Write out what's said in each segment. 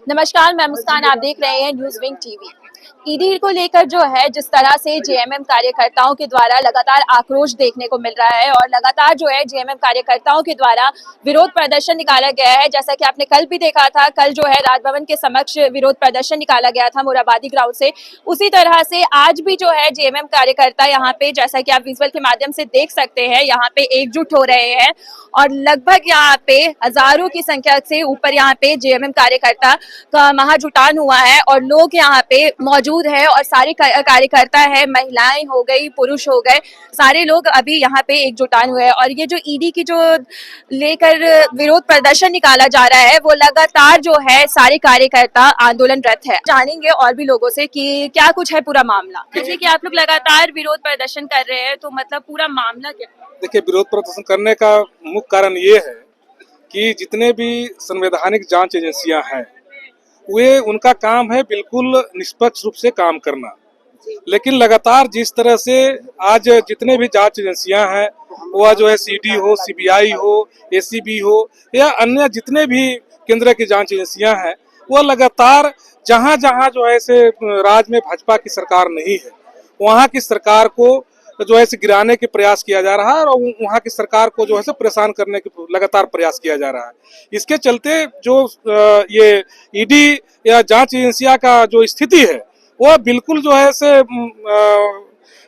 नमस्कार, मैं मुस्कान। आप देख रहे हैं न्यूज विंग टीवी। ईडी को लेकर जो है जिस तरह से जेएमएम कार्यकर्ताओं के द्वारा लगातार आक्रोश देखने को मिल रहा है और लगातार जो है जेएमएम कार्यकर्ताओं के द्वारा विरोध प्रदर्शन निकाला गया है। जैसा कि आपने कल भी देखा था, कल जो है राजभवन के समक्ष विरोध प्रदर्शन निकाला गया था मोराबादी ग्राउंड से। उसी तरह से आज भी जो है जेएमएम कार्यकर्ता यहाँ पे, जैसा कि आप विजुअल के माध्यम से देख सकते हैं, यहाँ पे एकजुट हो रहे हैं और लगभग यहाँ पे हजारों की संख्या से ऊपर यहाँ पे जेएमएम कार्यकर्ता का महाजुटान हुआ है और लोग यहाँ पे मौजूद है और सारे कार्यकर्ता है, महिलाएं हो गई, पुरुष हो गए, सारे लोग अभी यहाँ पे एकजुटान हुए हैं। और ये जो ईडी की जो लेकर विरोध प्रदर्शन निकाला जा रहा है, वो लगातार जो है सारे कार्यकर्ता आंदोलनरत है। जानेंगे और भी लोगों से कि क्या कुछ है पूरा मामला। जैसे कि आप लोग लगातार विरोध प्रदर्शन कर रहे हैं, तो मतलब पूरा मामला क्या है? देखिए, विरोध प्रदर्शन करने का मुख्य कारण ये है कि जितने भी संवैधानिक जांच एजेंसियां हैं, वे उनका काम है बिल्कुल निष्पक्ष रूप से काम करना। लेकिन लगातार जिस तरह से आज जितने भी जांच एजेंसियां हैं, वह जो है सीडी हो, सीबीआई हो, एसीबी हो या अन्य जितने भी केंद्र की जांच एजेंसियां हैं, वह लगातार जहां जहां जो है से राज्य में भाजपा की सरकार नहीं है, वहां की सरकार को जो है गिराने के प्रयास किया जा रहा है और वहाँ की सरकार को जो है परेशान करने के लगातार प्रयास किया जा रहा है। इसके चलते जो ये ईडी या जांच एजेंसिया का जो स्थिति है, वह बिल्कुल जो है से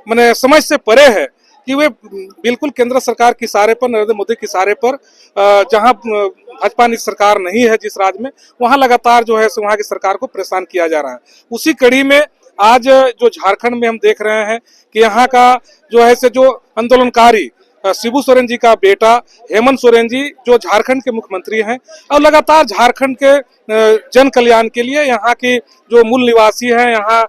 माने समझ से परे है कि वे बिल्कुल केंद्र सरकार के इशारे पर, नरेंद्र मोदी के इशारे पर, जहां भाजपा की सरकार नहीं है जिस राज्य में, वहां लगातार जो है वहां की सरकार को परेशान किया जा रहा है। उसी कड़ी में आज जो झारखंड में हम देख रहे हैं कि यहाँ का जो है से जो आंदोलनकारी शिबू सोरेन जी का बेटा हेमंत सोरेन जी जो झारखंड के मुख्यमंत्री हैं और लगातार झारखंड के जन कल्याण के लिए यहाँ की जो मूल निवासी हैं, यहाँ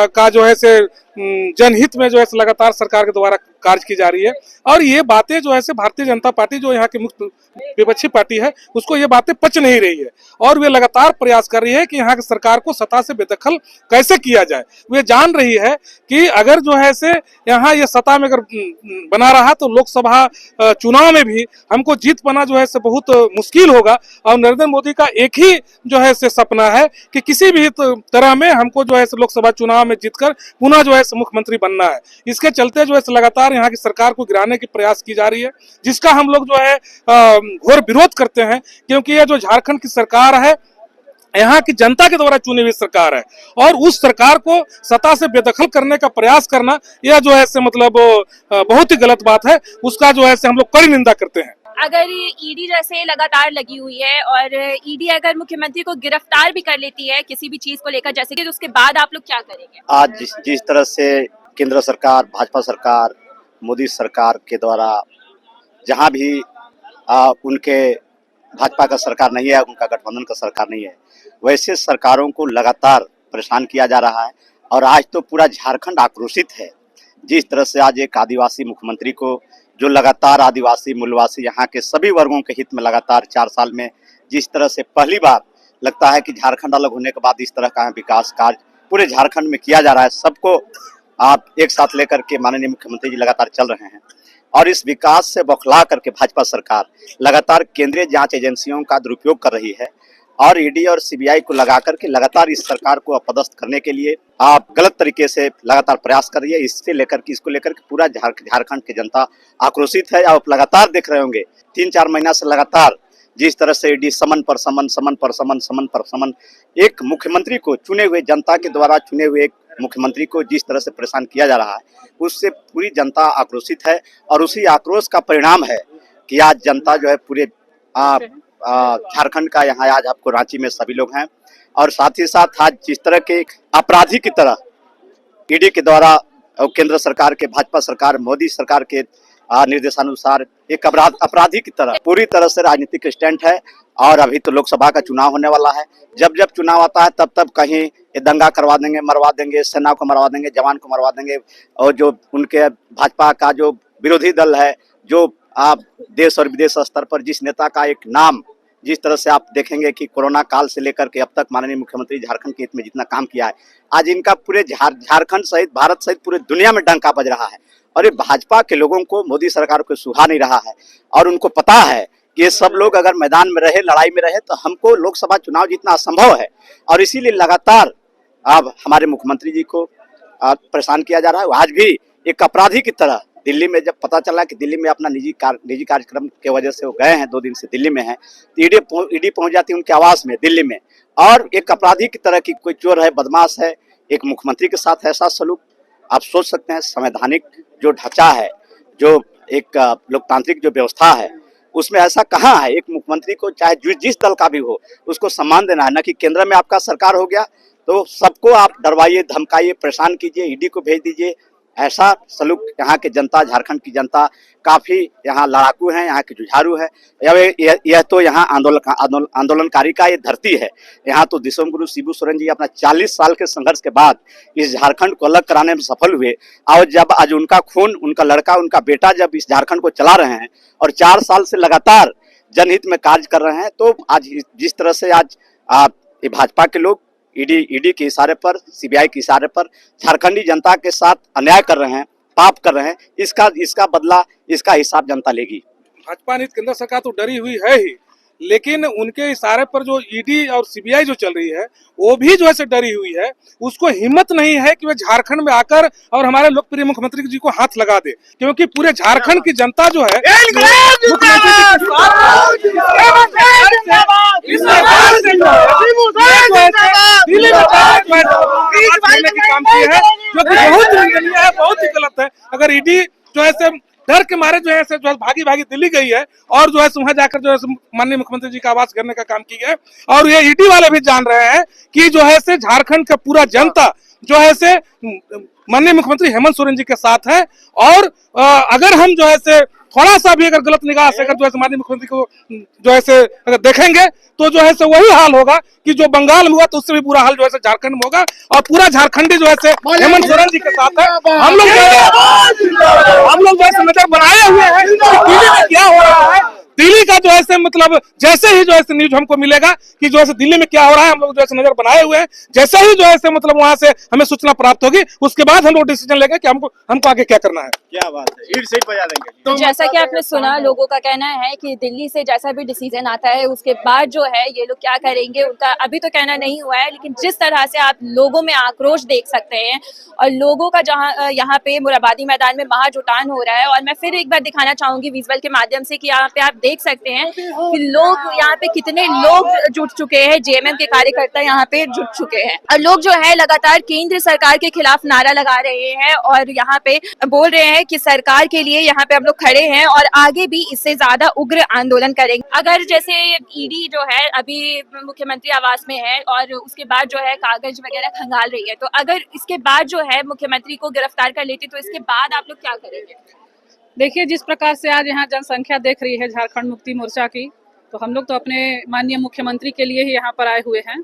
का जो है से जनहित में जो है लगातार सरकार के द्वारा कार्य की जा रही है। और ये बातें जो है से भारतीय जनता पार्टी जो यहाँ की मुख्य विपक्षी पार्टी है, उसको ये बातें पच नहीं रही है और वे लगातार प्रयास कर रही है कि यहाँ की सरकार को सत्ता से बेदखल कैसे किया जाए। वे जान रही है कि अगर जो है से यहाँ ये सत्ता में अगर बना रहा तो लोकसभा चुनाव में भी हमको जीत पाना जो है से बहुत मुश्किल होगा। और नरेंद्र मोदी का एक ही जो है से सपना है कि किसी भी तरह में हमको जो है लोकसभा चुनाव में जीतकर पुनः जो है मुख्यमंत्री बनना है। इसके चलते जो है लगातार यहाँ की सरकार को गिराने की प्रयास की जा रही है, जिसका हम लोग जो है घोर विरोध करते हैं, क्योंकि ये जो झारखंड की सरकार है, यहाँ की जनता के द्वारा चुनी हुई सरकार है और उस सरकार को सत्ता से बेदखल करने का प्रयास करना यह जो है से मतलब बहुत ही गलत बात है। उसका जो है से हम लोग कड़ी निंदा करते हैं। अगर ईडी जैसे लगातार लगी हुई है और ईडी अगर मुख्यमंत्री को गिरफ्तार भी कर लेती है किसी भी चीज को लेकर, जैसे कि, तो उसके बाद आप लोग क्या करेंगे? आज जिस तरह से केंद्र सरकार, भाजपा सरकार, मोदी सरकार के द्वारा जहां भी उनके भाजपा का सरकार नहीं है, उनका गठबंधन का सरकार नहीं है, वैसे सरकारों को लगातार परेशान किया जा रहा है। और आज तो पूरा झारखंड आक्रोशित है। जिस तरह से आज एक आदिवासी मुख्यमंत्री को, जो लगातार आदिवासी, मूलवासी, यहाँ के सभी वर्गों के हित में लगातार 4 साल में जिस तरह से पहली बार लगता है कि झारखंड अलग होने के बाद इस तरह का विकास कार्य पूरे झारखंड में किया जा रहा है। सबको आप एक साथ लेकर के माननीय मुख्यमंत्री जी लगातार चल रहे हैं और इस विकास से बौखला करके भाजपा सरकार लगातार केंद्रीय जांच एजेंसियों का दुरुपयोग कर रही है और ईडी और सीबीआई को लगा करके लगातार इस सरकार को अपदस्थ करने के लिए आप गलत तरीके से लगातार प्रयास कर रही है। इसको लेकर के पूरा झारखंड की जनता आक्रोशित है। आप लगातार देख रहे होंगे 3-4 महीना से लगातार जिस तरह से ईडी समन पर समन एक मुख्यमंत्री को, चुने हुए जनता के द्वारा चुने हुए एक मुख्यमंत्री को जिस तरह से परेशान किया जा रहा है, उससे पूरी जनता आक्रोशित है। और उसी आक्रोश का परिणाम है कि आज जनता जो है पूरे झारखंड का, यहाँ आज आपको रांची में सभी लोग हैं और साथ ही साथ आज जिस तरह के अपराधी की तरह ईडी के द्वारा केंद्र सरकार के, भाजपा सरकार, मोदी सरकार के निर्देशानुसार एक अपराधी की तरह पूरी तरह से राजनीतिक स्टैंड है। और अभी तो लोकसभा का चुनाव होने वाला है। जब जब चुनाव आता है तब कहीं ये दंगा करवा देंगे, मरवा देंगे, सेना को मरवा देंगे, जवान को मरवा देंगे। और जो उनके भाजपा का जो विरोधी दल है, जो आप देश और विदेश स्तर पर जिस नेता का एक नाम, जिस तरह से आप देखेंगे कि कोरोना काल से लेकर के अब तक माननीय मुख्यमंत्री झारखंड के हित में जितना काम किया है, आज इनका पूरे झारखंड सहित, भारत सहित पूरे दुनिया में डंका बज रहा है। और ये भाजपा के लोगों को, मोदी सरकार को सुहा नहीं रहा है और उनको पता है ये सब लोग अगर मैदान में रहे, लड़ाई में रहे, तो हमको लोकसभा चुनाव जीतना असंभव है। और इसीलिए लगातार अब हमारे मुख्यमंत्री जी को परेशान किया जा रहा है। आज भी एक अपराधी की तरह दिल्ली में जब पता चला कि दिल्ली में अपना निजी कार्यक्रम के वजह से वो गए हैं, 2 दिन से दिल्ली में हैं, तो ईडी पहुंच जाती है उनके आवास में दिल्ली में, और एक अपराधी की तरह की कोई चोर है, बदमाश है, एक मुख्यमंत्री के साथ ऐसा सलूक आप सोच सकते हैं। संवैधानिक जो ढांचा है, जो एक लोकतांत्रिक जो व्यवस्था है, उसमें ऐसा कहाँ है। एक मुख्यमंत्री को चाहे जिस दल का भी हो, उसको सम्मान देना है, न कि केंद्र में आपका सरकार हो गया तो सबको आप डरवाइए, धमकाइए, परेशान कीजिए, ईडी को भेज दीजिए। ऐसा सलूक यहाँ के जनता, झारखंड की जनता काफी यहाँ लड़ाकू है, यहाँ के जुझारू है। यह तो यहाँ आंदोलनकारी का ये धरती है। यहाँ तो दिसोम गुरु शिबू सोरेन जी अपना 40 साल के संघर्ष के बाद इस झारखंड को अलग कराने में सफल हुए, और जब आज उनका खून, उनका लड़का, उनका बेटा जब इस झारखंड को चला रहे हैं और 4 साल से लगातार जनहित में कार्य कर रहे हैं, तो आज जिस तरह से आज भाजपा के लोग ईडी के इशारे पर, सीबीआई के इशारे पर झारखंडी जनता के साथ अन्याय कर रहे हैं, पाप कर रहे हैं, इसका बदला, इसका हिसाब जनता लेगी। भाजपा नीति केंद्र सरकार तो डरी हुई है ही, लेकिन उनके इशारे पर जो ईडी और सीबीआई जो चल रही है, वो भी जो है डरी हुई है। उसको हिम्मत नहीं है कि वह झारखंड में आकर और हमारे लोकप्रिय मुख्यमंत्री जी को हाथ लगा दे, क्योंकि पूरे झारखंड की जनता जो है काम की है, जो बहुत निंदनीय है, बहुत ही गलत है। अगर ईडी जो है डर के मारे जो है भागी दिल्ली गई है और जो है वहां जाकर जो है माननीय मुख्यमंत्री जी का आवास करने का काम की है, और ये ईडी वाले भी जान रहे हैं कि जो है झारखंड का पूरा जनता जो है माननीय मुख्यमंत्री हेमंत सोरेन जी के साथ है। और अगर हम जो है थोड़ा सा भी अगर गलत निगाह से अगर जो है माननीय मुख्यमंत्री को जो है अगर देखेंगे, तो जो है वही हाल होगा कि जो बंगाल में हुआ, तो उससे भी बुरा हाल जो है झारखंड में होगा। और पूरा झारखंडी जो है हेमंत सोरेन जी के साथ है। हम लोग जो है नजर बनाए हुए हैं दिल्ली में क्या हो रहा है। दिल्ली का जो है मतलब जैसे ही जो है न्यूज हमको मिलेगा कि जो है दिल्ली में क्या हो रहा है, हम लोग जो है नजर बनाए हुए हैं। जैसे ही जो है मतलब वहां से हमें सूचना प्राप्त होगी, उसके बाद हम लोग डिसीजन लेंगे कि हमको आगे क्या करना है। क्या बात है, ईट से बजा देंगे। तो जैसा कि आपने सुना, लोगों का कहना है कि दिल्ली से जैसा भी डिसीजन आता है, उसके बाद जो है ये लोग क्या करेंगे, उनका अभी तो कहना नहीं हुआ है। लेकिन जिस तरह से आप लोगों में आक्रोश देख सकते हैं, और लोगों का जहां यहाँ पे मुराबादी मैदान में महाजुटान हो रहा है। और मैं फिर एक बार दिखाना चाहूंगी विजुअल के माध्यम से कि यहाँ पे आप देख सकते हैं कि लोग यहाँ पे कितने लोग जुट चुके हैं, जेएमएम के कार्यकर्ता यहाँ पे जुट चुके हैं। और लोग जो है लगातार केंद्र सरकार के खिलाफ नारा लगा रहे हैं और यहाँ पे बोल रहे हैं कि सरकार के लिए यहाँ पे हम लोग खड़े हैं और आगे भी इससे ज्यादा उग्र आंदोलन करेंगे। अगर जैसे ईडी जो है अभी मुख्यमंत्री आवास में है और उसके बाद जो है कागज वगैरह खंगाल रही है, तो अगर इसके बाद जो है मुख्यमंत्री को गिरफ्तार कर लेती, तो इसके बाद आप लोग क्या करेंगे? देखिए, जिस प्रकार से आज यहाँ जनसंख्या देख रही है झारखंड मुक्ति मोर्चा की, तो हम लोग तो अपने माननीय मुख्यमंत्री के लिए ही यहाँ पर आए हुए हैं।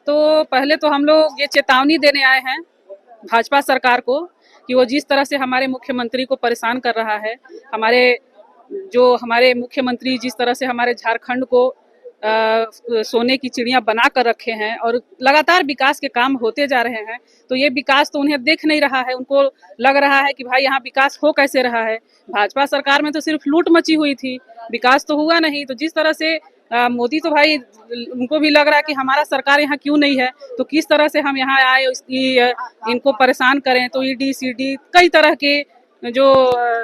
तो पहले तो हम लोग ये चेतावनी देने आए हैं भाजपा सरकार को कि वो जिस तरह से हमारे मुख्यमंत्री को परेशान कर रहा है, हमारे मुख्यमंत्री जिस तरह से हमारे झारखंड को सोने की चिड़िया बना कर रखे हैं और लगातार विकास के काम होते जा रहे हैं, तो ये विकास तो उन्हें देख नहीं रहा है। उनको लग रहा है कि भाई यहाँ विकास हो कैसे रहा है, भाजपा सरकार में तो सिर्फ लूट मची हुई थी, विकास तो हुआ नहीं। तो जिस तरह से मोदी तो भाई उनको भी लग रहा है कि हमारा सरकार यहाँ क्यों नहीं है, तो किस तरह से हम यहाँ आए इनको परेशान करें। तो ईडी सीडी कई तरह के जो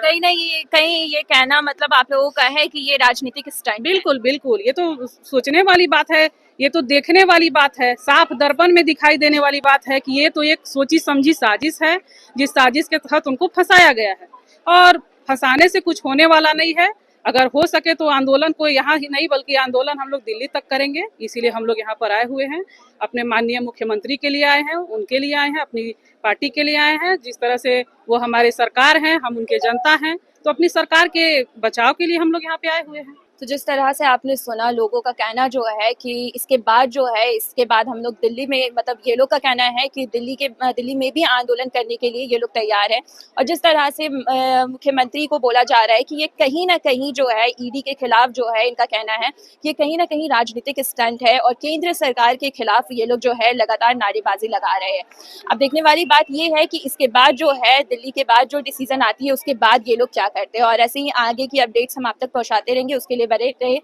कहीं ये कहना मतलब आप लोगों का है कि ये राजनीतिक स्टंट। बिल्कुल बिल्कुल, ये तो सोचने वाली बात है, ये तो देखने वाली बात है, साफ दर्पण में दिखाई देने वाली बात है कि ये तो एक सोची समझी साजिश है, जिस साजिश के तहत उनको फंसाया गया है। और फंसाने से कुछ होने वाला नहीं है। अगर हो सके तो आंदोलन को यहाँ ही नहीं बल्कि आंदोलन हम लोग दिल्ली तक करेंगे। इसीलिए हम लोग यहाँ पर आए हुए हैं, अपने माननीय मुख्यमंत्री के लिए आए हैं, उनके लिए आए हैं, अपनी पार्टी के लिए आए हैं। जिस तरह से वो हमारे सरकार हैं, हम उनके जनता हैं, तो अपनी सरकार के बचाव के लिए हम लोग यहाँ पे आए हुए हैं। तो जिस तरह से आपने सुना, लोगों का कहना जो है कि इसके बाद हम लोग दिल्ली में, मतलब ये लोग का कहना है कि दिल्ली में भी आंदोलन करने के लिए ये लोग तैयार हैं। और जिस तरह से मुख्यमंत्री को बोला जा रहा है कि ये कहीं ना कहीं जो है ईडी के खिलाफ जो है, इनका कहना है कि ये कहीं ना कहीं राजनीतिक स्टंट है और केंद्र सरकार के खिलाफ ये लोग जो है लगातार नारेबाजी लगा रहे हैं। अब देखने वाली बात ये है कि इसके बाद जो है दिल्ली के बाद जो डिसीजन आती है, उसके बाद ये लोग क्या करते हैं। और ऐसे ही आगे की अपडेट्स हम आप तक पहुँचाते रहेंगे। उसके लिए बने रहे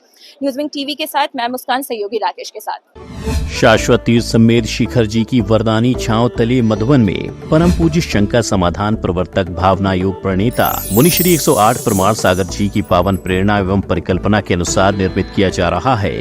न्यूज़ विंग टीवी के साथ। मैं मुस्कान, सहयोगी राकेश के साथ। शाश्वत तीर्थ समेत शिखर जी की वरदानी छांव तले मधुबन में परम पूज्य शंकर समाधान प्रवर्तक भावना योग प्रणेता मुनिश्री 108 प्रमाण सागर जी की पावन प्रेरणा एवं परिकल्पना के अनुसार निर्मित किया जा रहा है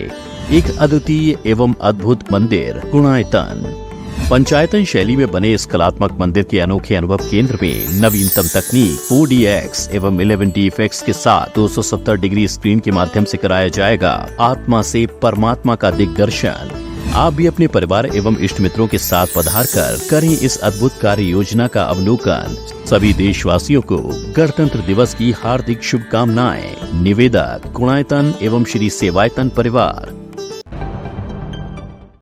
एक अद्वितीय एवं अद्भुत मंदिर गुणायतन। पंचायतन शैली में बने इस कलात्मक मंदिर के अनोखे अनुभव केंद्र में नवीनतम तकनीक 4DX एवं 11D इफेक्ट्स के साथ 270 डिग्री स्क्रीन के माध्यम से कराया जाएगा आत्मा से परमात्मा का दिग्दर्शन। आप भी अपने परिवार एवं इष्ट मित्रों के साथ पधार कर करें इस अद्भुत कार्य योजना का अवलोकन। सभी देशवासियों को गणतंत्र दिवस की हार्दिक शुभकामनाएं। निवेदक गुणायतन एवं श्री सेवायतन परिवार।